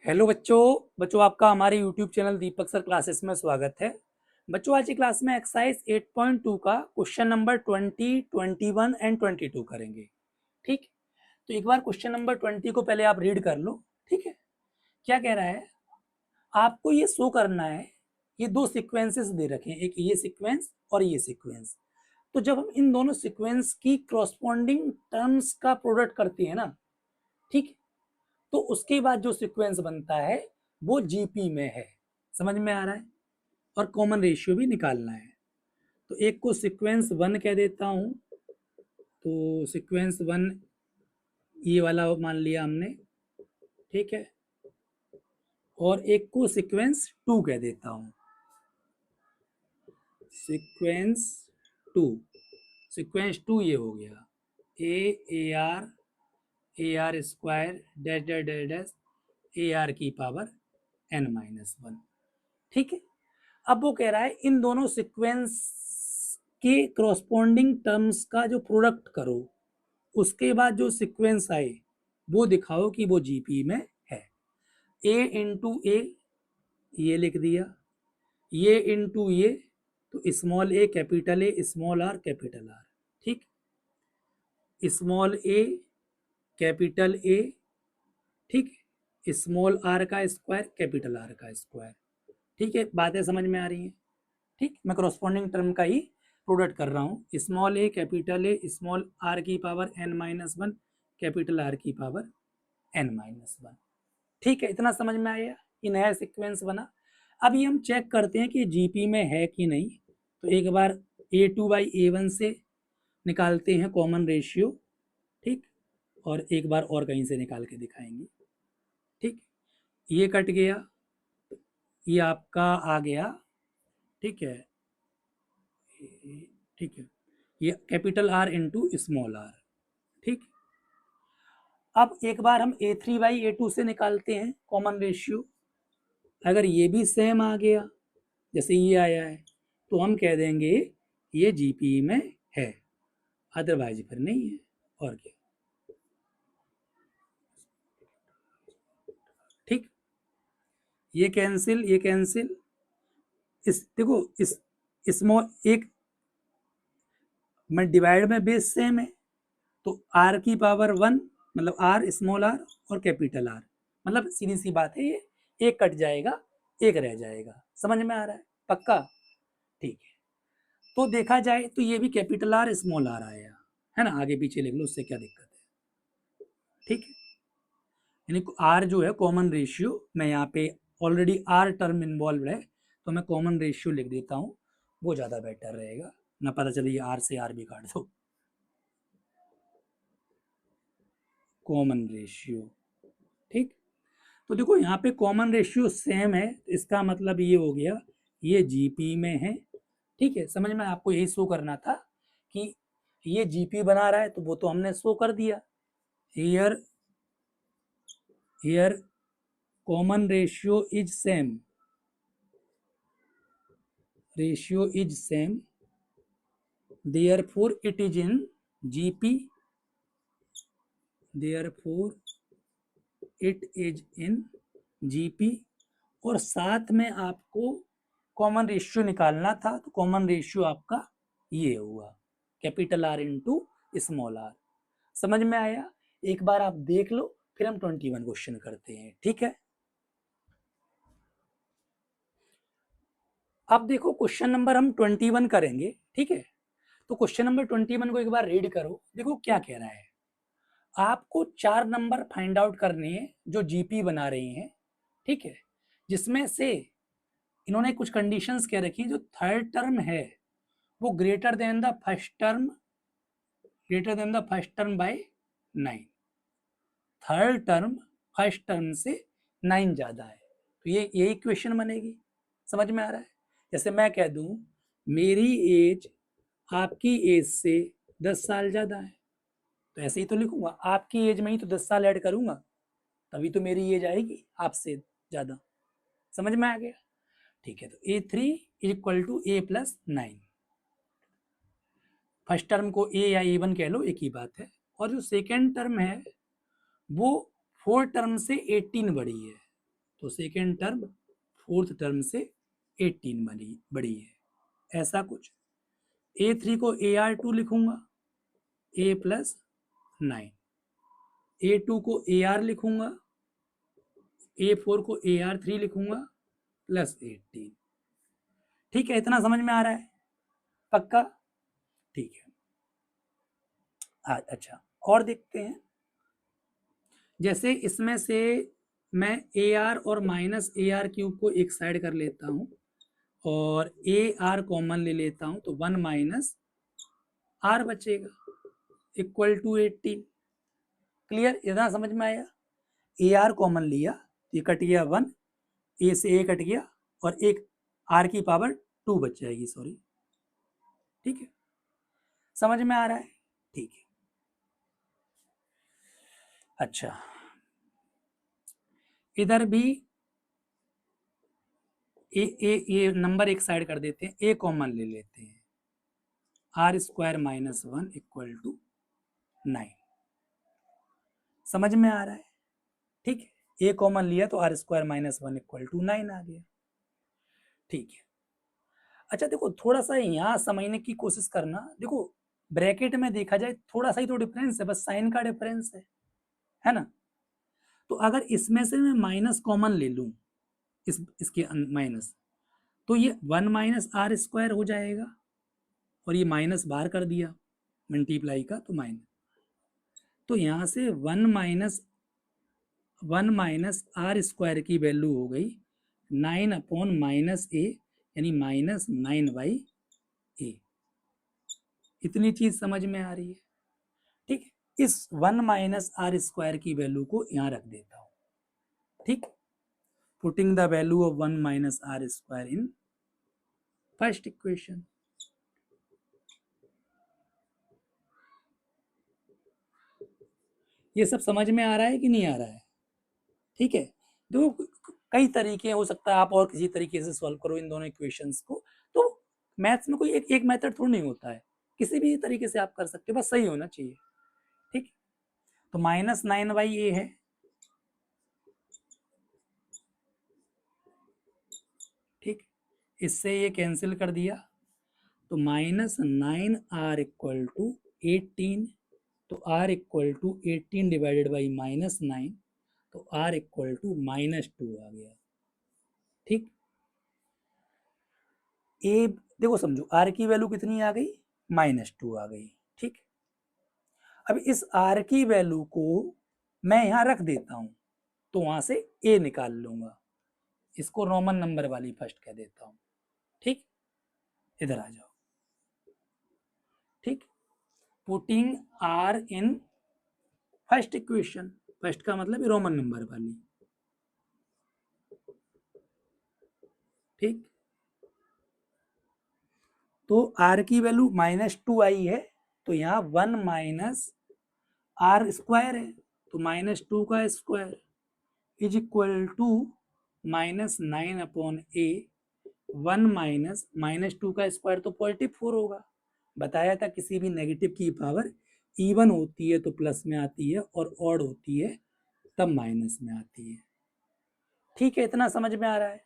Hello बच्चों आपका हमारे यूट्यूब चैनल दीपक सर क्लासेस में स्वागत है। बच्चों आज की क्लास में एक्सरसाइज 8.2 का क्वेश्चन नंबर 20, 21 एंड 22 करेंगे। ठीक, तो एक बार क्वेश्चन नंबर 20 को पहले आप रीड कर लो। ठीक है, क्या कह रहा है, आपको ये शो करना है, ये दो सीक्वेंसेस दे रखे हैं, एक ये सीक्वेंस और ये सीक्वेंस। तो जब हम इन दोनों सीक्वेंस की क्रॉसपॉन्डिंग टर्म्स का प्रोडक्ट करते हैं ना, ठीक, तो उसके बाद जो सीक्वेंस बनता है वो जीपी में है। समझ में आ रहा है? और कॉमन रेशियो भी निकालना है। तो एक को सीक्वेंस वन कह देता हूं, तो सीक्वेंस वन ये वाला मान लिया हमने। ठीक है, और एक को सीक्वेंस टू कह देता हूं, सीक्वेंस टू। सीक्वेंस टू ये हो गया A R square dash dash dash dash A R की पावर n-1। ठीक है, अब वो कह रहा है इन दोनों सीक्वेंस के क्रॉसपॉन्डिंग टर्म्स का जो प्रोडक्ट करो, उसके बाद जो सीक्वेंस आए वो दिखाओ कि वो जीपी में है। ए इंटू ए ये लिख दिया, ये इंटू ये, तो small A small are capital R. ठीक, स्मॉल ए कैपिटल ए, ठीक, स्मॉल आर का स्क्वायर कैपिटल आर का स्क्वायर। ठीक है, बातें समझ में आ रही हैं? ठीक, मैं क्रॉसपॉन्डिंग टर्म का ही प्रोडक्ट कर रहा हूँ। Small A capital A small R की पावर n-1 कैपिटल आर की पावर n-1। ठीक है, इतना समझ में आया? ये नया सीक्वेंस बना। अब ये हम चेक करते हैं कि जीपी में है कि नहीं। तो एक बार a2/a1 से निकालते हैं कॉमन रेशियो। ठीक, और एक बार और कहीं से निकाल के दिखाएंगे। ठीक, ये कट गया, ये आपका आ गया। ठीक है, ठीक है, ये capital R into small R. ठीक, अब एक बार हम a3/a2 से निकालते हैं कॉमन रेशियो। अगर ये भी सेम आ गया जैसे ये आया है, तो हम कह देंगे ये जीपी में है, अदरवाइज फिर नहीं है। और क्या? ठीक, ये कैंसिल ये कैंसिल। इस देखो, इस स्मॉल एक में डिवाइड में बेस सेम है, तो आर की पावर 1 मतलब आर स्मॉल आर और कैपिटल आर, मतलब सीधी सी बात है, ये एक कट जाएगा एक रह जाएगा। समझ में आ रहा है? पक्का? ठीक है, तो देखा जाए तो ये भी कैपिटल आर स्मॉल आर आया है ना, आगे पीछे लिख लो, उससे क्या दिक्कत है। ठीक है, यानी आर जो है कॉमन रेशियो, मैं यहाँ पे ऑलरेडी आर टर्म इन्वॉल्व है तो मैं कॉमन रेशियो लिख देता हूँ, वो ज़्यादा बेटर रहेगा ना, पता चले ये आर से आर भी काट दो। कॉमन रेशियो, ठीक, तो देखो यहाँ पे कॉमन रेशियो सेम है, इसका मतलब ये हो गया ये जीपी में है। ठीक है, समझ में? आपको यही शो करना था कि ये जीपी बना रहा है, तो वो तो हमने शो कर दिया। Here here common ratio is same, ratio is same, therefore it is in gp, therefore it is in gp। और साथ में आपको कॉमन रेशियो निकालना था, तो कॉमन रेशियो आपका ये हुआ capital R into small R. समझ में आया? एक बार आप देख लो, फिर हम 21 क्वेश्चन करते हैं। ठीक है, अब देखो क्वेश्चन नंबर हम 21 करेंगे। ठीक है, तो क्वेश्चन नंबर 21 को एक बार रीड करो, देखो क्या कह रहा है। आपको 4 नंबर फाइंड आउट करने हैं जो जीपी बना रही हैं। ठीक है, जिसमें से इन्होंने कुछ कंडीशंस कह रखी हैं, जो थर्ड टर्म है वो greater than the first term, greater than the first term by 9। Third term first term से 9 ज्यादा है, तो ये यही इक्वेशन बनेगी। समझ में आ रहा है? जैसे मैं कह दूं मेरी एज आपकी एज से 10 साल ज्यादा है, तो ऐसे ही तो लिखूंगा, आपकी एज में ही तो 10 साल ऐड करूंगा, तभी तो मेरी एज आएगी आपसे ज्यादा। समझ में आ गया? ठीक है, तो a3 is equal to A plus 9। First term को ए या a1 कह लो, एक ही बात है। और जो सेकेंड टर्म है वो 4 टर्म से 18 बड़ी है, तो सेकेंड टर्म फोर्थ टर्म से 18 बड़ी है, ऐसा कुछ। A3 को AR2 लिखूंगा, A प्लस 9। A2 को AR लिखूंगा, A4 को AR3 लिखूंगा प्लस 18। ठीक है, इतना समझ में आ रहा है? पक्का? ठीक है। अच्छा, और देखते हैं। जैसे इसमें से मैं AR और माइनस AR³ को एक साइड कर लेता हूं और AR कॉमन ले लेता हूं, तो 1 माइनस R बचेगा इक्वल टू 18। क्लियर? इतना समझ में आया? AR कॉमन लिया, ये कट गया 1, A से A कट गया और एक R की पावर 2 बच जाएगी, सॉरी। ठीक है, समझ में आ रहा है? ठीक है। अच्छा, इधर भी ये नंबर एक साइड कर देते हैं, A कॉमन ले लेते हैं, R² माइनस 1 इक्वल टू 9। समझ में आ रहा है? ठीक है, A कॉमन लिया तो R² माइनस 1 इक्वल टू 9 आ गया। ठीक है। अच्छा देखो, थोड़ा सा यहाँ समझने की कोशिश करना। देखो, ब्रैकेट में देखा जाए थोड़ा सा ही तो डिफरेंस है, बस साइन का डिफरेंस है ना? तो अगर इसमें से मैं माइनस कॉमन ले लूं, इसके माइनस, तो ये 1 माइनस R² हो जाएगा और ये माइनस बाहर कर दिया मल्टीप्लाई का, तो माइनस, तो यहाँ से 1 माइनस R² की वैल्यू हो गई 9 अपॉन माइनस A, यानी माइनस 9/A। इतनी चीज समझ में आ रही है? ठीक है, इस 1 माइनस R² की वैल्यू को यहाँ रख देता हूँ। ठीक, putting the value of 1 minus R² in first equation. ये सब समझ में आ रहा है कि नहीं आ रहा है? ठीक है, देखो कई तरीके हो सकता है, आप और किसी तरीके से सॉल्व करो इन दोनों इक्वेशंस को। तो मैथ्स में कोई एक मेथड थोड़ा नहीं होता है, किसी भी तरीके से आप कर सकते हो, बस सही होना चाहिए। ठीक, तो माइनस 9/A है, ठीक, इससे ये कैंसिल कर दिया, तो माइनस 9R इक्वल टू 18, तो R equal to 18 divided by minus 9, तो R इक्वल टू -2 आ गया। ठीक, ए देखो समझो, R की वैल्यू कितनी आ गई? -2 आ गई। ठीक, अब इस R की वैल्यू को मैं यहां रख देता हूं, तो वहां से A निकाल लूंगा, इसको रोमन नंबर वाली फर्स्ट कह देता हूं। ठीक, इधर आ जाओ। ठीक, putting R in first equation, first का मतलब रोमन नंबर वाली। ठीक, तो R की वैल्यू -2 आई है, तो यहाँ 1 माइनस R² है, तो -2 का square is equal to -9 upon A। 1 minus -2 का स्क्वायर तो +4 होगा। बताया था किसी भी नेगेटिव की पावर इवन होती है तो प्लस में आती है और ऑड होती है तब माइनस में आती है। ठीक है, इतना समझ में आ रहा है?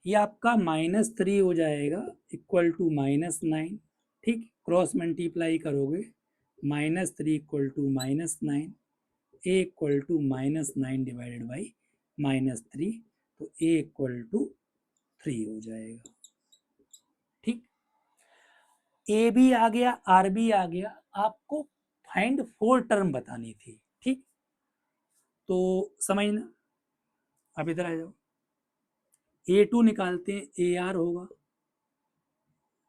ये आपका -3 हो जाएगा इक्वल टू -9। ठीक, क्रॉस मल्टीप्लाई करोगे, -3 equal to -9, A equal to -9 divided by -3, तो A इक्वल टू 3 हो जाएगा। ठीक, ए भी आ गया, आर भी आ गया, आपको फाइंड 4 टर्म बतानी थी। ठीक, तो समझना, अब इधर आ जाओ। A2 निकालते हैं, AR होगा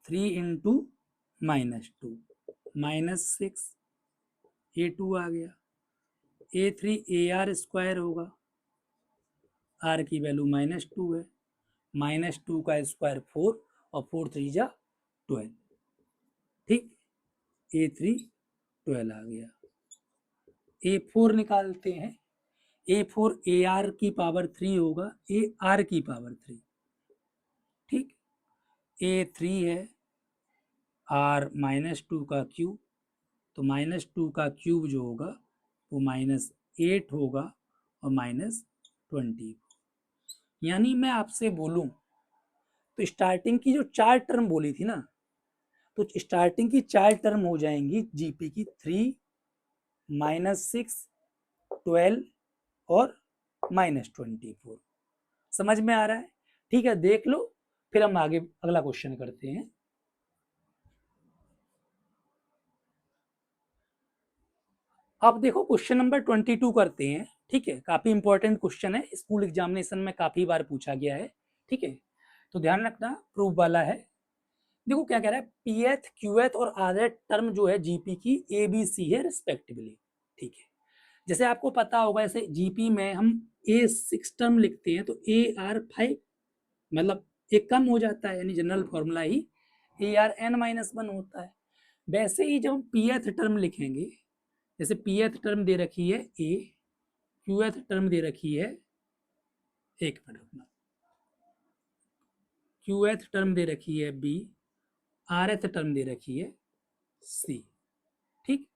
3 इंटू -2 -6, A2 आ गया। A3 AR² होगा, R की वैल्यू -2 है, -2 का स्क्वायर 4 और 4 3 जा 12। ठीक, A3 12 आ गया। A4 निकालते हैं, A4 AR की पावर 3 होगा, AR की पावर 3। ठीक, A3 है R -2 का क्यूब, तो -2 का क्यूब जो होगा वो -8 होगा और -20। यानी मैं आपसे बोलूं तो स्टार्टिंग की जो 4 टर्म बोली थी ना, तो स्टार्टिंग की 4 टर्म हो जाएंगी जीपी की 3, -6, 12 और -24। समझ में आ रहा है? ठीक है, देख लो, फिर हम आगे अगला क्वेश्चन करते हैं। अब देखो क्वेश्चन नंबर 22 करते हैं। ठीक है, काफी इंपॉर्टेंट क्वेश्चन है, स्कूल एग्जामिनेशन में काफी बार पूछा गया है। ठीक है, तो ध्यान रखना, प्रूफ वाला है। देखो क्या कह रहा है, पीएथ क्यूएथ और आरएथ टर्म जो है जीपी की ए बी सी है रिस्पेक्टिवली। ठीक है, जैसे आपको पता होगा, ऐसे जीपी में हम A6 टर्म लिखते हैं तो AR5 मतलब एक कम हो जाता है, यानी जनरल फॉर्मूला ही ARN-1 होता है। वैसे ही जब हम पीएथ टर्म लिखेंगे, जैसे पीएथ टर्म दे रखी है ए, क्यूएथ टर्म दे रखी है, एक मिनट रुकना, क्यूएथ टर्म दे रखी है बी, आरएथ टर्म दे रखी है सी। ठीक,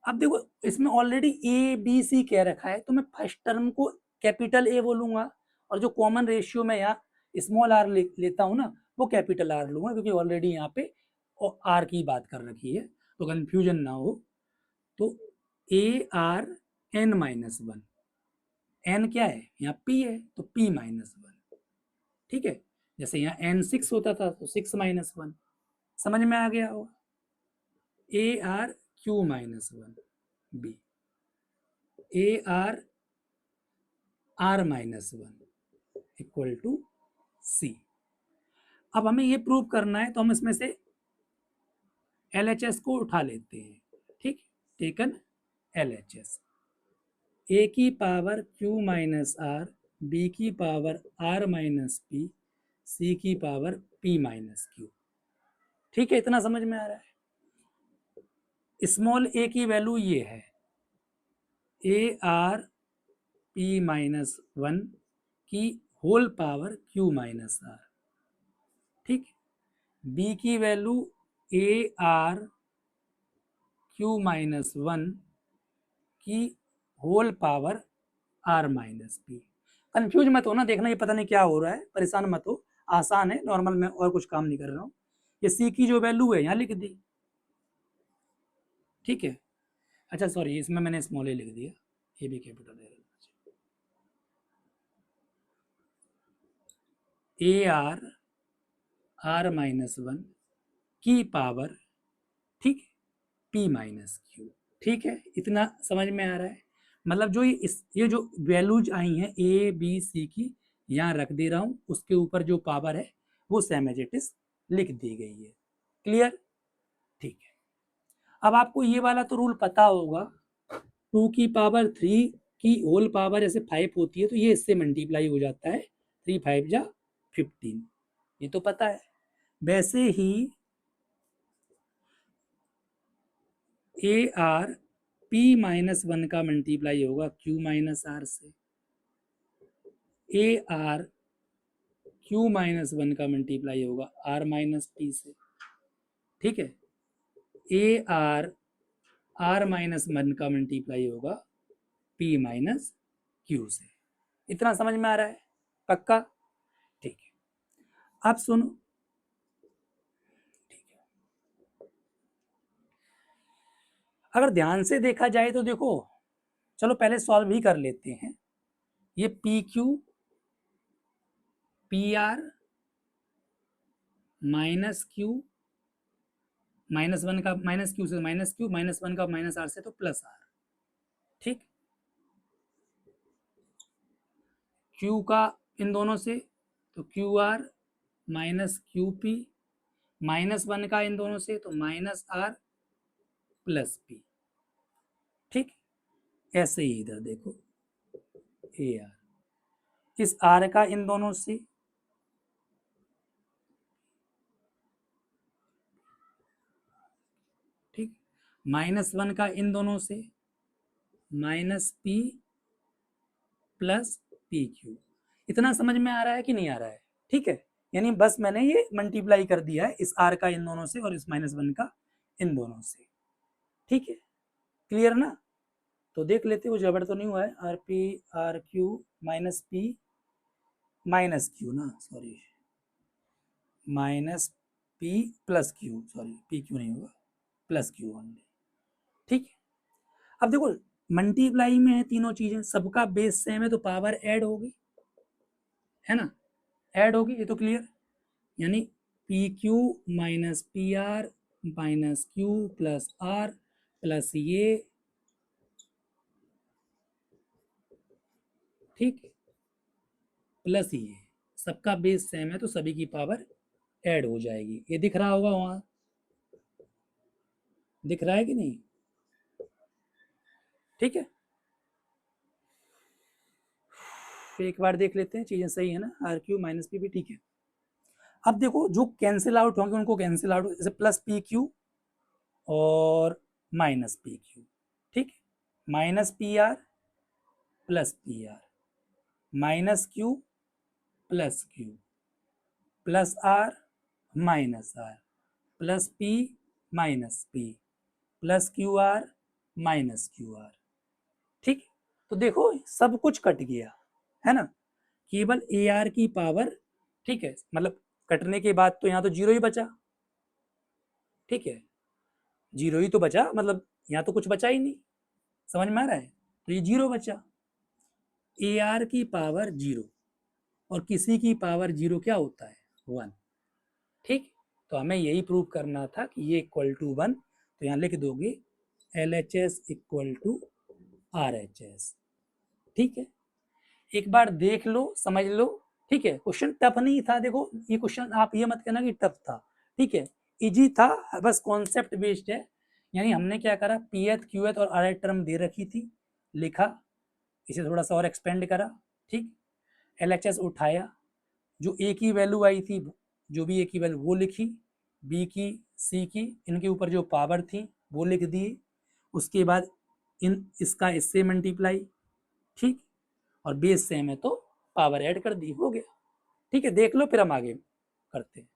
अब देखो इसमें ऑलरेडी ए बी सी कह रखा है, तो मैं फर्स्ट टर्म को कैपिटल ए बोलूंगा, और जो कॉमन रेशियो में यहाँ स्मॉल आर लेता हूँ ना, वो कैपिटल आर लूंगा, क्योंकि ऑलरेडी यहाँ पे आर की बात कर रखी है, तो कंफ्यूजन ना हो। तो ARN-1, एन क्या है यहाँ पी है, तो P-1। ठीक है, जैसे यहाँ N6 होता था तो 6-1, समझ में आ गया होगा। ARQ-1 B, ARR-1 equal to सी। अब हमें ये प्रूव करना है, तो हम इसमें से LHS को उठा लेते हैं। ठीक, टेकन LHS, ए की पावर Q-R, बी की पावर R-P, सी की पावर P-Q। ठीक है, इतना समझ में आ रहा है। स्मॉल ए की वैल्यू ये है ARP-1 की होल पावर Q-R। ठीक, बी की वैल्यू ARQ-1 की होल पावर R-P। कंफ्यूज मत हो ना, देखना ये पता नहीं क्या हो रहा है, परेशान मत हो, आसान है, नॉर्मल, मैं और कुछ काम नहीं कर रहा हूँ। ये सी की जो वैल्यू है यहाँ लिख दी। ठीक है, अच्छा सॉरी, इसमें मैंने स्मॉल ए लिख दिया, ये भी कैपिटल है। AR-R-1 की पावर, ठीक, P-Q। ठीक है, इतना समझ में आ रहा है। मतलब जो ये जो वैल्यूज आई हैं ए बी सी की, यहाँ रख दे रहा हूँ, उसके ऊपर जो पावर है वो सेम एज इट इज लिख दी गई है। क्लियर? ठीक है, अब आपको ये वाला तो रूल पता होगा, 2 की पावर 3 की होल पावर जैसे 5 होती है, तो ये इससे मल्टीप्लाई हो जाता है, 3×5=15, ये तो पता है। वैसे ही ARP-1 का मल्टीप्लाई होगा Q-R से, ARQ-1 का मल्टीप्लाई होगा R-P से। ठीक है, AR-R-1 का मल्टीप्लाई होगा P-Q से। इतना समझ में आ रहा है? पक्का? ठीक है, अब सुनो, ठीक है, अगर ध्यान से देखा जाए तो देखो, चलो पहले सॉल्व ही कर लेते हैं। ये PQ PR -Q, -1 का -Q से -Q, -1 का -R से तो +R। ठीक, Q का इन दोनों से तो QR -QP, -1 का इन दोनों से तो -R +P। ठीक, ऐसे ही इधर देखो AR, इस R का इन दोनों से, ठीक, -1 का इन दोनों से, -P +PQ। इतना समझ में आ रहा है कि नहीं आ रहा है? ठीक है, यानी बस मैंने ये मल्टीप्लाई कर दिया है, इस R का इन दोनों से और इस -1 का इन दोनों से। ठीक है, क्लियर ना? तो देख लेते हो, जबड़ तो नहीं हुआ है। RP RQ -P minus Q ना, sorry, minus P plus Q, sorry P Q नहीं होगा, प्लस क्यू ओनली। ठीक है, अब देखो मल्टीप्लाई में है तीनों चीजें, सबका बेस सेम है तो पावर ऐड होगी, है ना, ऐड होगी, ये तो क्लियर। यानी P Q minus P R minus Q plus R plus ये, ठीक, प्लस ये, सबका बेस सेम है तो सभी की पावर ऐड हो जाएगी। ये दिख रहा होगा वहां, दिख रहा है कि नहीं? ठीक है, फिर एक बार देख लेते हैं चीजें सही है ना, आर क्यू माइनस पी भी ठीक है। अब देखो जो कैंसिल आउट होंगे उनको कैंसिल आउट, जैसे प्लस पी क्यू और माइनस पी क्यू, ठीक है, minus P R plus P R, minus Q plus Q, plus R minus R, plus P minus P, plus Q R minus Q R. ठीक, तो देखो सब कुछ cut गया, है ना, केवल ए आर की पावर, ठीक है, मतलब कटने के बाद तो यहाँ तो जीरो ही बचा, ठीक है, जीरो ही तो बचा, मतलब यहाँ तो कुछ बचा ही नहीं, समझ में आ रहा है, तो ये जीरो बचा। ए आर की पावर जीरो और किसी की पावर जीरो क्या होता है, वन। ठीक, तो हमें यही प्रूव करना था कि ये इक्वल टू वन, तो यहाँ लिख दोगे L H S equal to R H S. ठीक है, एक बार देख लो समझ लो, ठीक है, क्वेश्चन टफ नहीं था, देखो ये क्वेश्चन आप ये मत कहना कि टफ था, ठीक है, इजी था, बस कॉन्सेप्ट बेस्ड है। यानी हमने क्या करा, पी एथ क्यू एथ और आर एथ टर्म दे रखी थी, लिखा, इसे थोड़ा सा और एक्सपेंड करा, ठीक, एल एच एस उठाया, जो ए की वैल्यू आई थी, जो भी ए की वैल्यू वो लिखी, बी की सी की, इनके ऊपर जो पावर थी वो लिख दिए, उसके बाद इन इसका इससे मल्टीप्लाई, ठीक, और बेस सेम है तो पावर ऐड कर दी, हो गया। ठीक है, देख लो फिर हम आगे करते हैं।